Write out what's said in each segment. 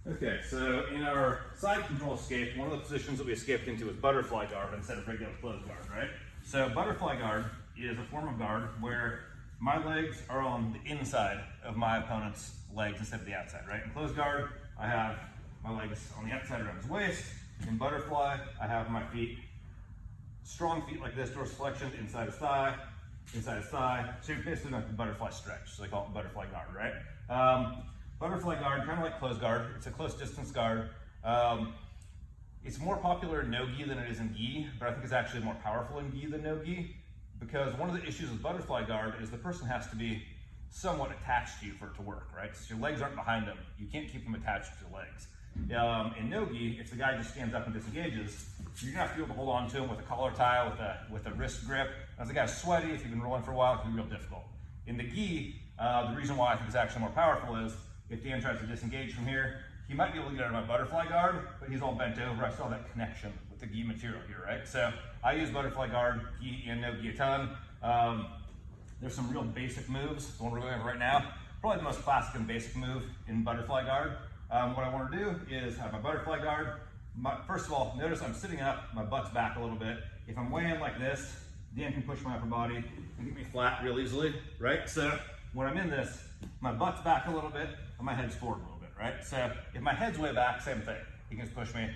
Okay, so in our side control escape, one of the positions that we escaped into was butterfly guard instead of regular closed guard, right? So butterfly guard is a form of guard where my legs are on the inside of my opponent's legs instead of the outside, right? In closed guard, I have my legs on the outside around his waist. In butterfly, I have my feet, strong feet like this, dorsiflexion, inside his thigh, inside his thigh. So you're basically like the butterfly stretch, so they call it butterfly guard, right? Butterfly guard, kind of like closed guard. It's a close distance guard. It's more popular in no-gi than it is in gi, but I think it's actually more powerful in gi than no-gi, because one of the issues with butterfly guard is the person has to be somewhat attached to you for it to work, right? So your legs aren't behind them. You can't keep them attached to your legs. In no-gi, if the guy just stands up and disengages, you're gonna have to be able to hold on to him with a collar tie, with a wrist grip. As the guy's sweaty, if you've been rolling for a while, it can be real difficult. In the gi, the reason why I think it's actually more powerful is if Dan tries to disengage from here, he might be able to get out of my butterfly guard, but he's all bent over. I still have that connection with the gi material here, right? So I use butterfly guard, gi and no gi a ton. There's some real basic moves. The one we're going over right now, probably the most classic and basic move in butterfly guard. What I want to do is have my butterfly guard. First of all, notice I'm sitting up, my butt's back a little bit. If I'm weighing like this, Dan can push my upper body and get me flat real easily, right? So when I'm in this, my butt's back a little bit and my head's forward a little bit, right? So if my head's way back, same thing. He can just push me,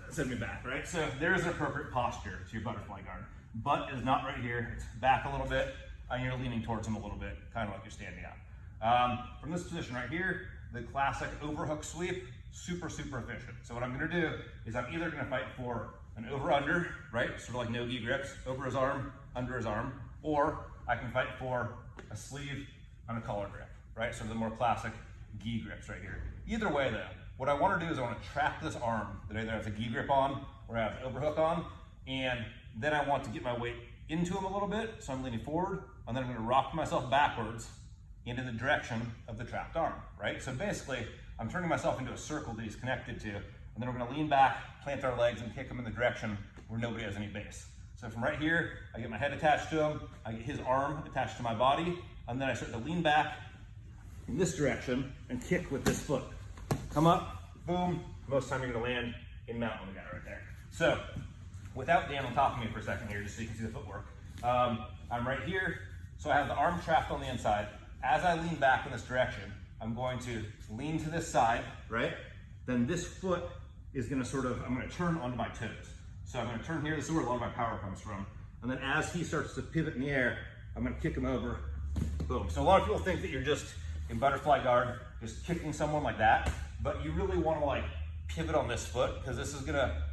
send me back, right? So there's an appropriate posture to your butterfly guard. Butt is not right here, it's back a little bit, and you're leaning towards him a little bit, kind of like you're standing up. From this position right here, the classic overhook sweep, super efficient. So what I'm gonna do is I'm either gonna fight for an over-under, right? Sort of like no-gi grips, over his arm, under his arm, or I can fight for a sleeve and a collar grip, right? So the more classic gi grips right here. Either way though, what I wanna do is I wanna trap this arm that either has a gi grip on or I have an overhook on, and then I want to get my weight into him a little bit, so I'm leaning forward, and then I'm gonna rock myself backwards into the direction of the trapped arm, right? So basically, I'm turning myself into a circle that he's connected to, and then we're gonna lean back, plant our legs, and kick him in the direction where nobody has any base. So from right here, I get my head attached to him, I get his arm attached to my body, and then I start to lean back in this direction and kick with this foot. Come up, boom, most of the time you're gonna land in mount on the guy right there. So, without Dan on top of me for a second here, just so you can see the footwork, I'm right here, so I have the arm trapped on the inside. As I lean back in this direction, I'm going to lean to this side, right? Then this foot is gonna I'm gonna turn onto my toes. So I'm gonna turn here, this is where a lot of my power comes from. And then as he starts to pivot in the air, I'm gonna kick him over, boom. So a lot of people think that you're just, in butterfly guard, just kicking someone like that, but you really wanna like pivot on this foot, because this is gonna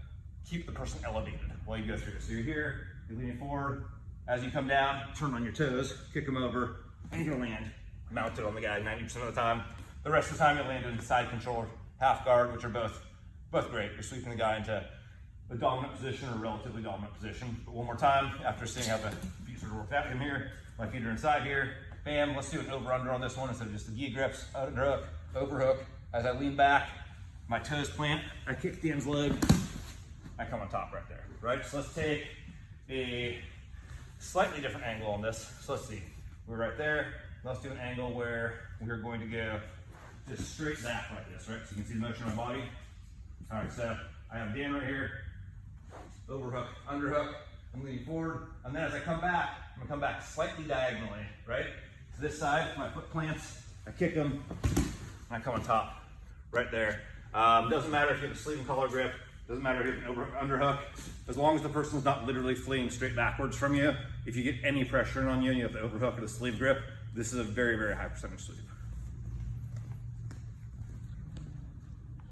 keep the person elevated while you go through. So you're here, you're leaning forward. As you come down, turn on your toes, kick him over, and you're gonna land mounted on the guy 90% of the time. The rest of the time, you'll land in side control or half guard, which are both great. You're sweeping the guy into a dominant position or relatively dominant position. But one more time, after seeing how the feet sort of worked out in here, my feet are inside here. Bam, let's do an over-under on this one instead of just the gi grips. Underhook, overhook. As I lean back, my toes plant, I kick Dan's leg, I come on top right there, right? So let's take a slightly different angle on this. So let's see, we're right there. Let's do an angle where we're going to go just straight back like this, right? So you can see the motion of my body. All right, so I have Dan right here, overhook, underhook, I'm leaning forward, and then as I come back, I'm gonna come back slightly diagonally, right? To this side, my foot plants, I kick them, and I come on top, right there. Doesn't matter if you have a sleeve and collar grip, doesn't matter if you have an underhook, as long as the person's not literally fleeing straight backwards from you. If you get any pressure on you and you have the overhook or the sleeve grip, this is a very high percentage sweep.